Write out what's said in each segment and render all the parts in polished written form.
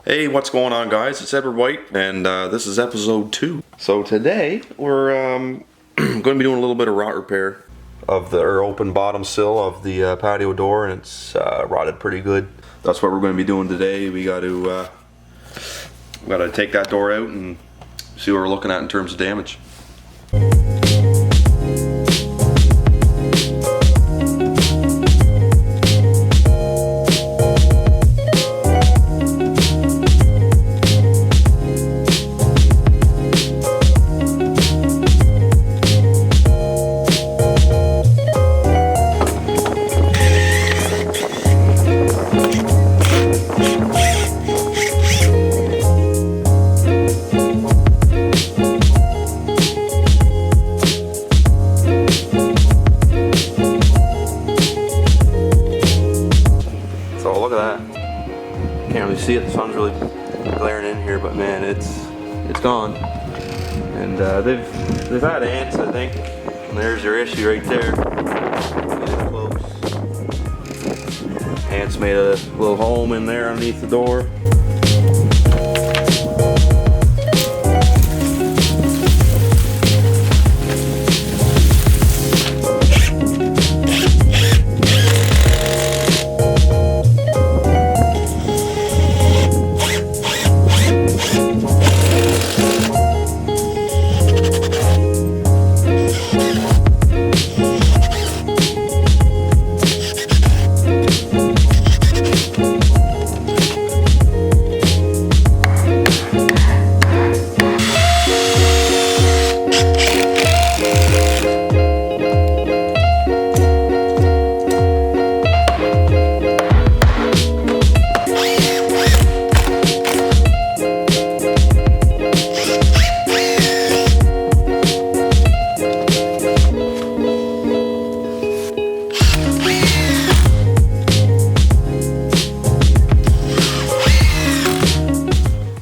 Hey, what's going on, guys? It's E.D.White, and this is episode 2. So today we're going to be doing a little bit of rot repair of the open bottom sill of the patio door, and it's rotted pretty good. That's what we're going to be doing today. We got to take that door out and see what we're looking at in terms of damage. See it, the sun's really glaring in here, but man, it's gone. And they've had ants, I think, and there's their issue right there. Get it close. Ants made a little home in there underneath the door.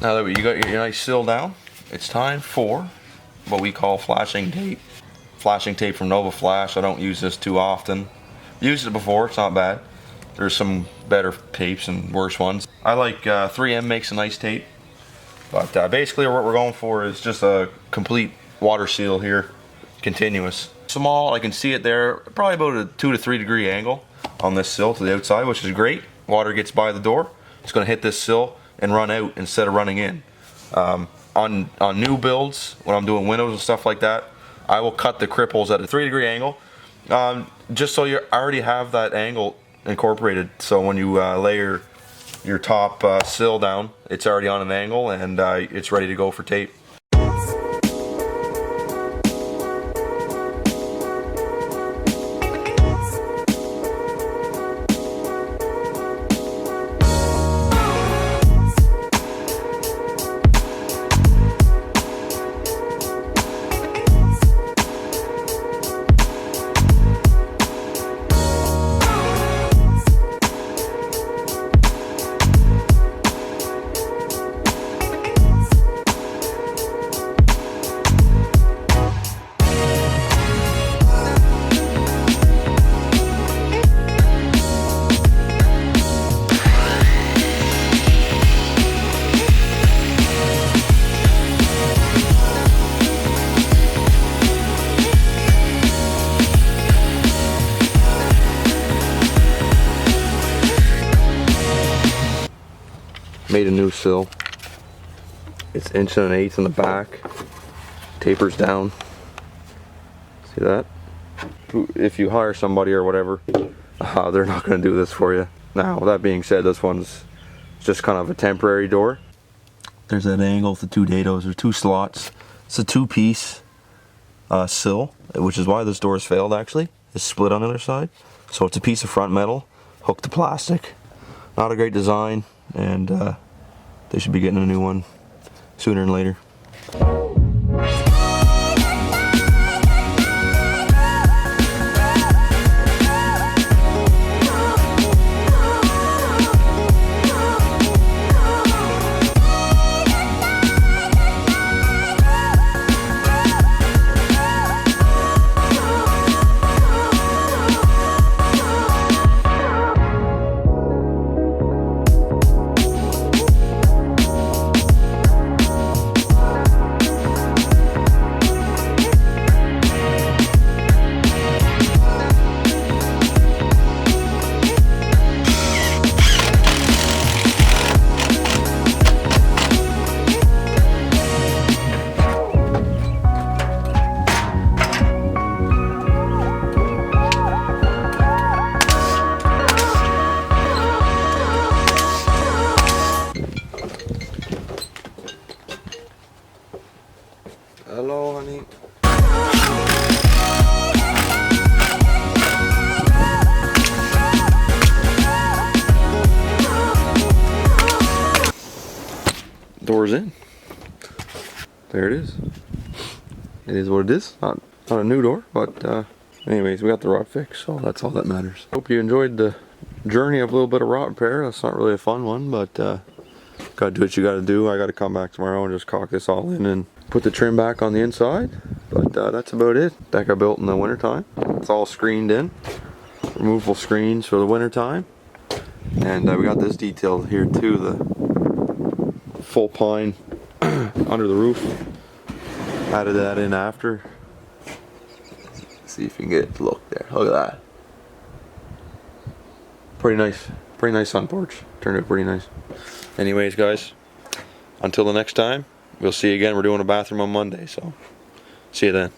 Now that you got your nice sill down, it's time for what we call flashing tape. Flashing tape from Nova Flash. I don't use this too often. Used it before, it's not bad. There's some better tapes and worse ones. I like 3M makes a nice tape. But basically what we're going for is just a complete water seal here, continuous. Small, I can see it there, probably about a 2 to 3 degree angle on this sill to the outside, which is great. Water gets by the door, it's going to hit this sill and run out instead of running in. On new builds, when I'm doing windows and stuff like that, I will cut the cripples at a 3 degree angle, just so you already have that angle incorporated. So when you lay your top sill down, it's already on an angle and it's ready to go for tape. Made a new sill. It's 1 1/8 in the back. Tapers down. See that? If you hire somebody or whatever, they're not going to do this for you. Now, that being said, this one's just kind of a temporary door. There's that angle with the 2 dados. There's 2 slots. It's a 2-piece sill, which is why this door has failed actually. It's split on the other side. So it's a piece of front metal hooked to plastic. Not a great design, and they should be getting a new one sooner than later. Doors in. There it is. It is what it is. Not a new door, but anyways, we got the rot fixed, so that's all that matters. Hope you enjoyed the journey of a little bit of rot repair. That's not really a fun one, but gotta do what you gotta do. I gotta come back tomorrow and just caulk this all in and put the trim back on the inside. But that's about it. Deck I built in the winter time. It's all screened in. Removable screens for the winter time. And we got this detail here too, the full pine under the roof. Added that in after. See if you can get it to look there. Look at that. Pretty nice sun porch. Turned out pretty nice. Anyways, guys, until the next time, we'll see you again. We're doing a bathroom on Monday, so see you then.